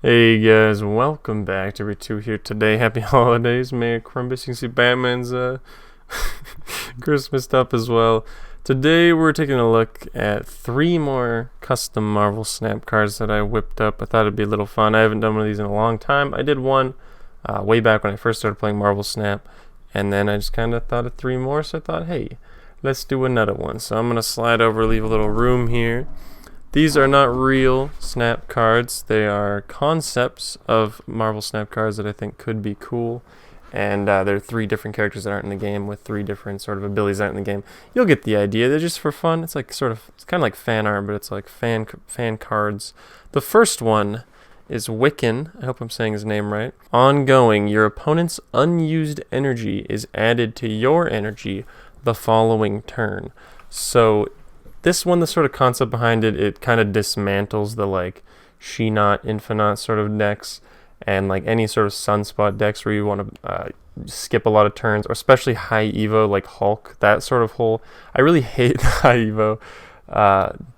Hey guys, welcome back to Two here today. Happy holidays. May Crumbus, you can see Batman's Christmas stuff as well. Today we're taking a look at 3 more custom Marvel Snap cards that I whipped up. I thought it'd be a little fun. I haven't done one of these in a long time. I did one way back when I first started playing Marvel Snap, and then I just kind of thought of 3 more, so I thought, hey, let's do another one. So I'm going to slide over, leave a little room here. These are not real Snap cards. They are concepts of Marvel Snap cards that I think could be cool. And they're 3 different characters that aren't in the game with 3 different sort of abilities that aren't in the game. You'll get the idea. They're just for fun. It's like it's kind of like fan art, but it's like fan cards. The first one is Wiccan. I hope I'm saying his name right. Ongoing, your opponent's unused energy is added to your energy the following turn. So this one, the sort of concept behind it, it kind of dismantles the like She-Not, Infinite sort of decks, and like any sort of Sunspot decks where you want to skip a lot of turns, or especially high Evo like Hulk, that sort of whole. I really hate the high Evo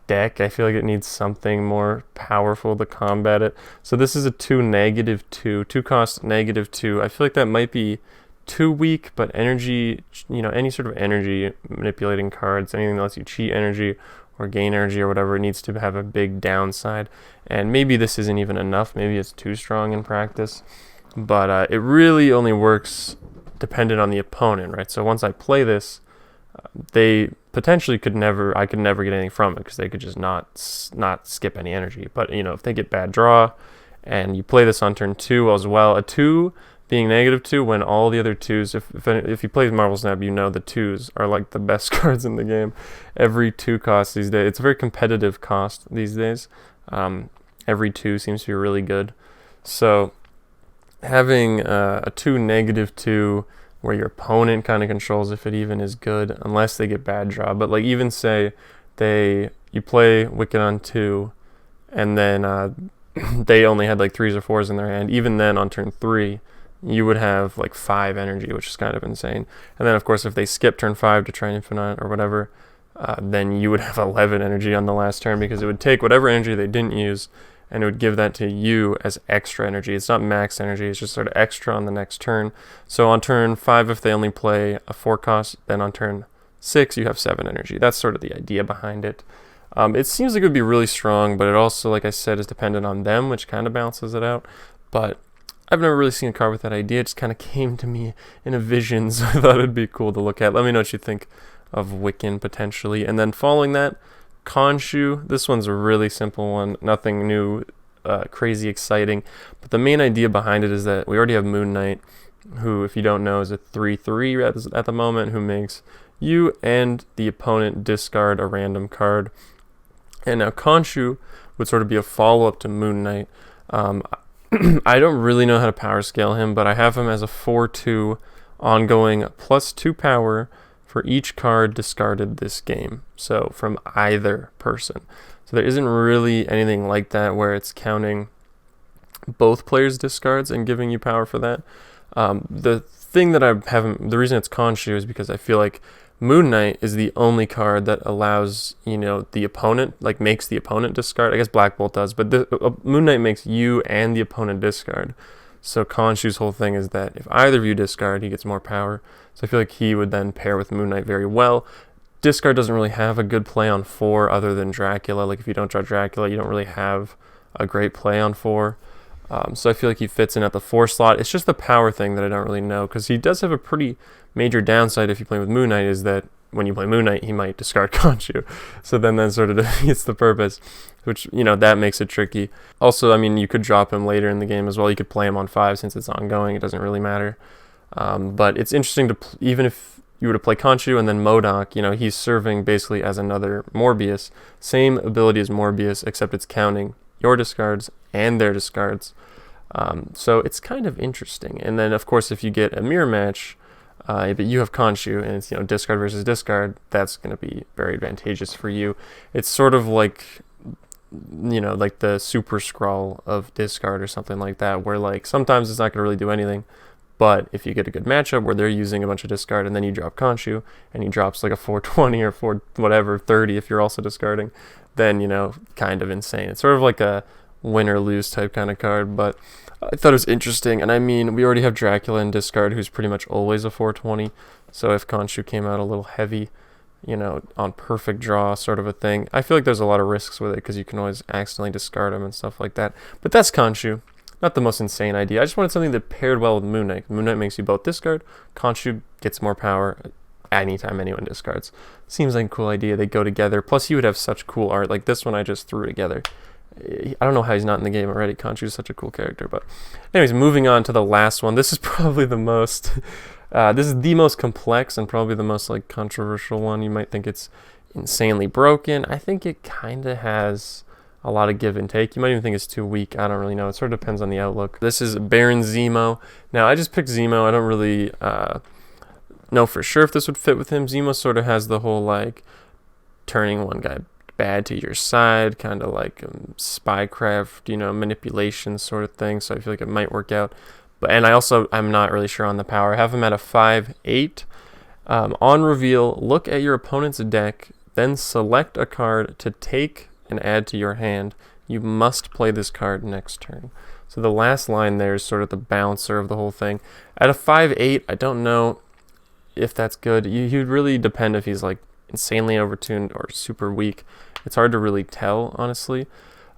deck. I feel like it needs something more powerful to combat it. So this is a 2/-2, 2 cost -2. I feel like that might be too weak, but energy, any sort of energy manipulating cards, anything that lets you cheat energy or gain energy or whatever, it needs to have a big downside. And maybe this isn't even enough. Maybe it's too strong in practice, but it really only works dependent on the opponent, right? So once I play this, they potentially I could never get anything from it because they could just not skip any energy. But if they get bad draw and you play this on turn 2 as well, a 2 being -2 when all the other 2s, if you play Marvel Snap, you know the 2s are like the best cards in the game. Every 2 cost these days, it's a very competitive cost these days. Every 2 seems to be really good. So having a 2/-2 where your opponent kind of controls if it even is good, unless they get bad draw. But like even say you play Wicked on 2, and then they only had like 3s or 4s in their hand. Even then on turn 3, you would have like 5 energy, which is kind of insane. And then of course if they skip turn 5 to try Infinite or whatever, then you would have 11 energy on the last turn, because it would take whatever energy they didn't use and it would give that to you as extra energy. It's not max energy, it's just sort of extra on the next turn. So on turn 5, if they only play a 4 cost, then on turn 6 you have 7 energy. That's sort of the idea behind it. It seems like it would be really strong, but it also, like I said, is dependent on them, which kind of balances it out. But I've never really seen a card with that idea. It just kind of came to me in a vision, so I thought it'd be cool to look at. Let me know what you think of Wiccan potentially. And then following that, Khonshu. This one's a really simple one. Nothing new, crazy exciting. But the main idea behind it is that we already have Moon Knight, who, if you don't know, is a 3/3 at the moment, who makes you and the opponent discard a random card. And now Khonshu would sort of be a follow-up to Moon Knight. I don't really know how to power scale him, but I have him as a 4/2 ongoing +2 power for each card discarded this game. So from either person. So there isn't really anything like that where it's counting both players' discards and giving you power for that. The thing that I haven't, the reason it's Khonshu is because I feel like Moon Knight is the only card that allows, the opponent, like makes the opponent discard. I guess Black Bolt does, but Moon Knight makes you and the opponent discard. So Khonshu's whole thing is that if either of you discard, he gets more power. So I feel like he would then pair with Moon Knight very well. Discard doesn't really have a good play on 4 other than Dracula. Like if you don't draw Dracula, you don't really have a great play on 4. So I feel like he fits in at the 4 slot. It's just the power thing that I don't really know, because he does have a pretty major downside if you play with Moon Knight, is that when you play Moon Knight, he might discard Khonshu. So then that sort of defeats the purpose, which, that makes it tricky. Also, I mean, you could drop him later in the game as well. You could play him on 5 since it's ongoing. It doesn't really matter. But it's interesting to, even if you were to play Khonshu and then MODOK, he's serving basically as another Morbius. Same ability as Morbius, except it's counting your discards and their discards. So it's kind of interesting. And then, of course, if you get a mirror match, but you have Khonshu and it's discard versus discard, that's going to be very advantageous for you. It's sort of like like the Super Scroll of discard or something like that, where like sometimes it's not going to really do anything, but if you get a good matchup where they're using a bunch of discard and then you drop Khonshu and he drops like a 420 or 30 if you're also discarding, then kind of insane. It's sort of like a win or lose type kind of card, but I thought it was interesting. And I mean, we already have Dracula in discard, who's pretty much always a 420. So if Khonshu came out a little heavy, you know, on perfect draw sort of a thing, I feel like there's a lot of risks with it because you can always accidentally discard him and stuff like that. But that's Khonshu. Not the most insane idea. I just wanted something that paired well with Moon Knight. Moon Knight makes you both discard. Khonshu gets more power anytime anyone discards. Seems like a cool idea. They go together. Plus, you would have such cool art. Like this one I just threw together. I don't know how he's not in the game already. Khonshu is such a cool character. But anyways, moving on to the last one. This is probably the most... this is the most complex and probably the most like controversial one. You might think it's insanely broken. I think it kind of has a lot of give and take. You might even think it's too weak. I don't really know. It sort of depends on the outlook. This is Baron Zemo. Now, I just picked Zemo. I don't really know for sure if this would fit with him. Zemo sort of has the whole, like, turning one guy bad to your side, kind of like spycraft, you know, manipulation sort of thing. So I feel like it might work out. And I'm not really sure on the power. I have him at a 5/8. On reveal, look at your opponent's deck, then select a card to take and add to your hand. You must play this card next turn. So the last line there is sort of the bouncer of the whole thing. At a 5/8, I don't know if that's good. You'd really depend if he's like insanely overtuned or super weak. It's hard to really tell, honestly.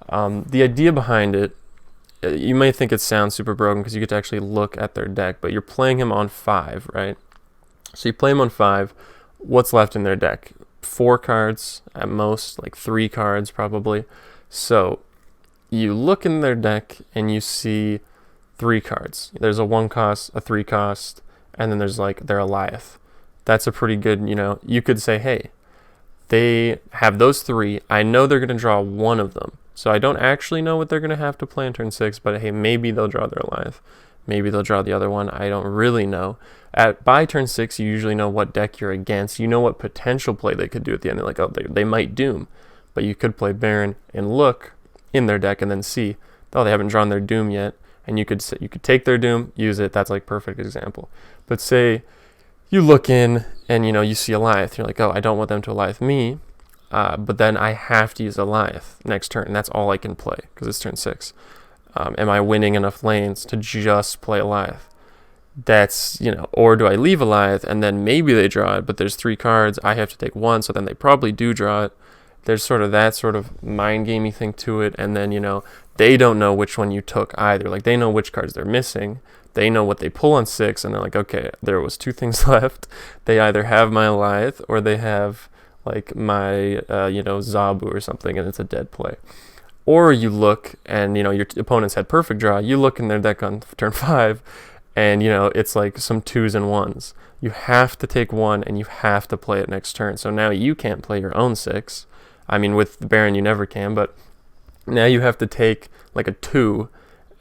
The idea behind it, you may think it sounds super broken because you get to actually look at their deck, but you're playing him on 5, right? So you play him on 5. What's left in their deck? 4 cards at most, like 3 cards probably. So you look in their deck and you see 3 cards. There's a 1 cost, a 3 cost, and then there's like their 𝙈𝙧. That's a pretty good, you know, you could say, hey, they have those 3. I know they're going to draw one of them. So I don't actually know what they're going to have to play in turn 6, but hey, maybe they'll draw their 𝙈𝙧. Maybe they'll draw the other one. I don't really know. By turn 6, you usually know what deck you're against. You know what potential play they could do at the end. They're like, oh, they might Doom. But you could play Baron and look in their deck and then see, oh, they haven't drawn their Doom yet. And you could take their Doom, use it. That's like perfect example. But say you look in and, you know, you see a 𝙈𝙧. You're like, oh, I don't want them to 𝙈𝙧 me. But then I have to use a 𝙈𝙧 next turn. And that's all I can play because it's turn 6. Am I winning enough lanes to just play a 𝙈𝙧? That's, you know, or do I leave a 𝙈𝙧 and then maybe they draw it, but there's 3 cards, I have to take 1, so then they probably do draw it. There's sort of that sort of mind gamey thing to it, and then, you know, they don't know which one you took either. Like, they know which cards they're missing, they know what they pull on 6, and they're like, okay, there was 2 things left. They either have my 𝙈𝙧 or they have, like, my, you know, Zabu or something, and it's a dead play. Or you look, and, you know, your opponents had perfect draw, you look in their deck on turn 5, and, you know, it's like some 2s and 1s. You have to take 1, and you have to play it next turn. So now you can't play your own 6. I mean, with the Baron, you never can, but now you have to take, like, a 2,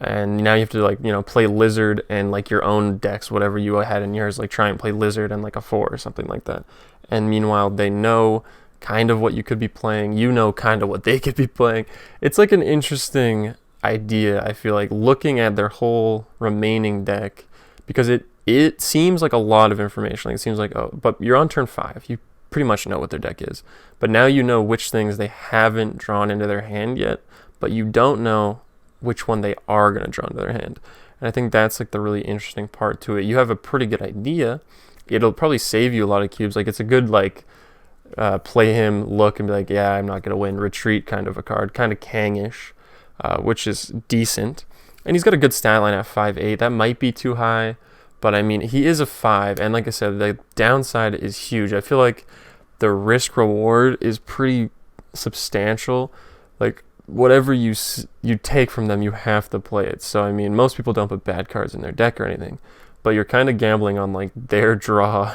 and now you have to, like, you know, play Lizard and, like, your own decks, whatever you had in yours, like, try and play Lizard and, like, a 4 or something like that. And meanwhile, they know kind of what you could be playing. You know kind of what they could be playing. It's, like, an interesting idea, I feel like, looking at their whole remaining deck, because it seems like a lot of information. Like, it seems like, oh, but you're on turn 5, you pretty much know what their deck is, but now you know which things they haven't drawn into their hand yet, but you don't know which one they are going to draw into their hand. And I think that's like the really interesting part to it. You have a pretty good idea. It'll probably save you a lot of cubes. Like, it's a good, like, play him, look, and be like, yeah, I'm not going to win, retreat kind of a card, kind of Kang-ish. Which is decent. And he's got a good stat line at 5/8. That might be too high, but I mean, he is a 5. And like I said, the downside is huge. I feel like the risk reward is pretty substantial. Like, whatever you take from them, you have to play it. So, I mean, most people don't put bad cards in their deck or anything, but you're kind of gambling on, like, their draw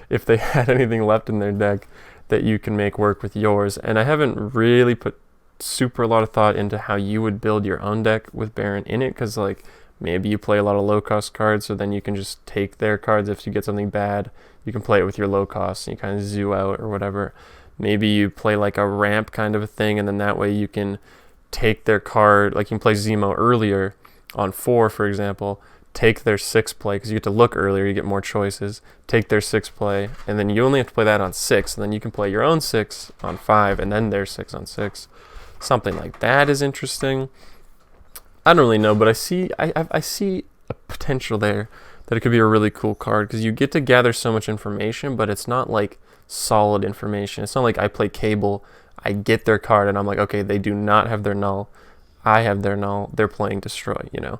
if they had anything left in their deck that you can make work with yours. And I haven't really put super a lot of thought into how you would build your own deck with Baron in it, because, like, maybe you play a lot of low cost cards, so then you can just take their cards. If you get something bad, you can play it with your low cost and you kind of zoo out or whatever. Maybe you play like a ramp kind of a thing, and then that way you can take their card, like you can play Zemo earlier on 4, for example, take their 6 play, because you get to look earlier, you get more choices, take their 6 play, and then you only have to play that on 6, and then you can play your own 6 on 5, and then their 6 on 6. Something like that is interesting. I don't really know, but I see a potential there that it could be a really cool card because you get to gather so much information, but it's not like solid information. It's not like I play Cable, I get their card, and I'm like, okay, they do not have their null. I have their null. They're playing Destroy, you know.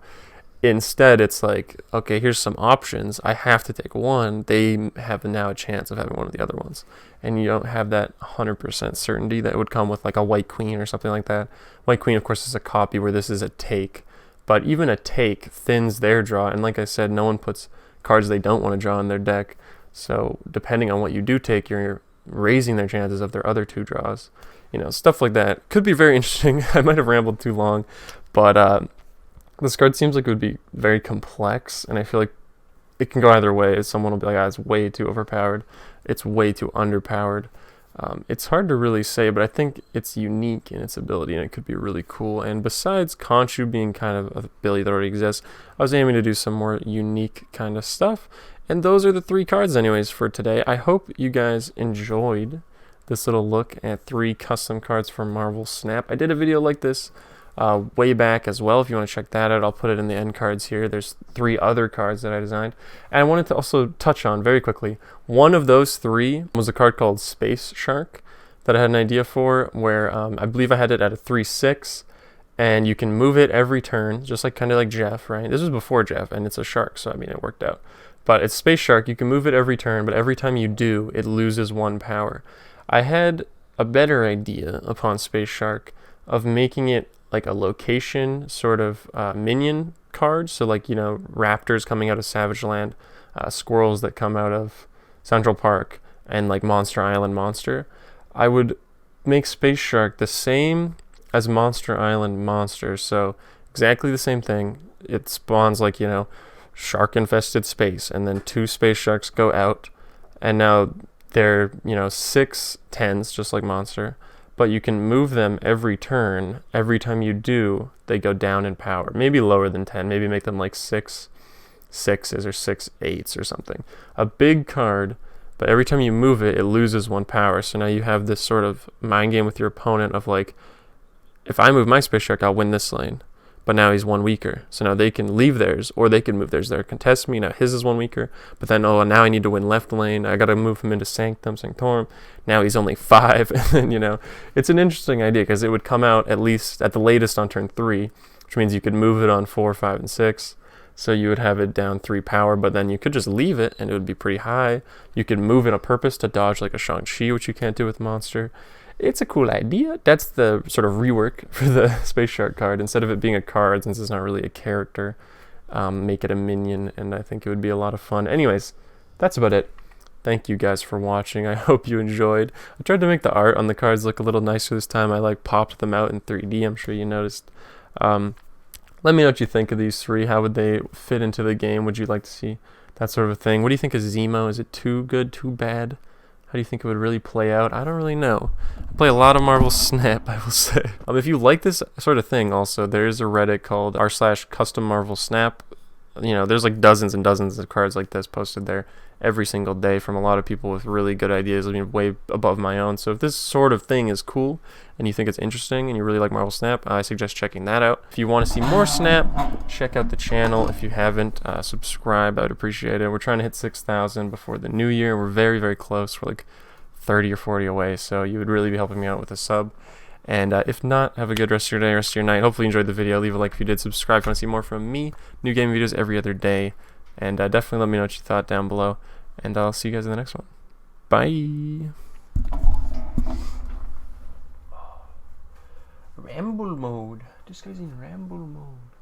Instead, it's like, okay, here's some options. I have to take one. They have now a chance of having one of the other ones. And you don't have that 100% certainty that would come with like a White Queen or something like that. White Queen, of course, is a copy where this is a take. But even a take thins their draw. And like I said, no one puts cards they don't want to draw in their deck. So depending on what you do take, you're raising their chances of their other two draws. You know, stuff like that. Could be very interesting. I might have rambled too long. But this card seems like it would be very complex, and I feel like it can go either way. Someone will be like, ah, it's way too overpowered. It's way too underpowered. It's hard to really say, but I think it's unique in its ability, and it could be really cool. And besides Khonshu being kind of an ability that already exists, I was aiming to do some more unique kind of stuff. And those are the 3 cards anyways for today. I hope you guys enjoyed this little look at 3 custom cards for Marvel Snap. I did a video like this way back as well. If you want to check that out, I'll put it in the end cards here. There's 3 other cards that I designed. And I wanted to also touch on very quickly, one of those 3 was a card called Space Shark that I had an idea for, where I believe I had it at a 3/6, and you can move it every turn, just like kind of like Jeff, right? This was before Jeff, and it's a shark, so I mean it worked out. But it's Space Shark. You can move it every turn, but every time you do, it loses 1 power. I had a better idea upon Space Shark of making it like a location sort of minion card. So like, you know, raptors coming out of Savage Land, squirrels that come out of Central Park, and like Monster Island monster. I would make Space Shark the same as Monster Island monster. So exactly the same thing. It spawns like, you know, shark infested space, and then 2 space sharks go out, and now they're, you know, 6 10s just like monster. But you can move them every turn. Every time you do, they go down in power. Maybe lower than 10. Maybe make them like 6 6s or 6 8s or something. A big card, but every time you move it, it loses 1 power. So now you have this sort of mind game with your opponent of like, if I move my Space Shark, I'll win this lane. But now he's 1 weaker. So now they can leave theirs, or they can move theirs there, contest me. Now his is 1 weaker. But then, oh, now I need to win left lane. I got to move him into Sanctorum. Now he's only 5. And then, you know, it's an interesting idea because it would come out at least at the latest on turn 3, which means you could move it on 4, 5, and 6. So you would have it down 3 power, but then you could just leave it and it would be pretty high. You could move it on purpose to dodge like a Shang-Chi, which you can't do with Monster. It's a cool idea. That's the sort of rework for the Space Shark card. Instead of it being a card, since it's not really a character, make it a minion, and I think it would be a lot of fun. Anyways, that's about it. Thank you guys for watching. I hope you enjoyed. I tried to make the art on the cards look a little nicer this time. I like popped them out in 3D. I'm sure you noticed. Let me know what you think of these 3. How would they fit into the game? Would you like to see that sort of a thing? What do you think of Zemo? Is it too good, too bad? How do you think it would really play out? I don't really know. I play a lot of Marvel Snap, I will say. If you like this sort of thing also, there is a Reddit called r/custom Marvel Snap. You know, there's like dozens and dozens of cards like this posted there every single day from a lot of people with really good ideas, I mean, way above my own. So if this sort of thing is cool and you think it's interesting and you really like Marvel Snap, I suggest checking that out. If you want to see more Snap, check out the channel. If you haven't, subscribe. I would appreciate it. We're trying to hit 6,000 before the new year. We're very, very close. We're like 30 or 40 away, so you would really be helping me out with a sub. And if not, have a good rest of your day, rest of your night. Hopefully you enjoyed the video. Leave a like if you did. Subscribe if you want to see more from me. New game videos every other day. And definitely let me know what you thought down below. And I'll see you guys in the next one. Bye. Ramble mode. This guy's in ramble mode.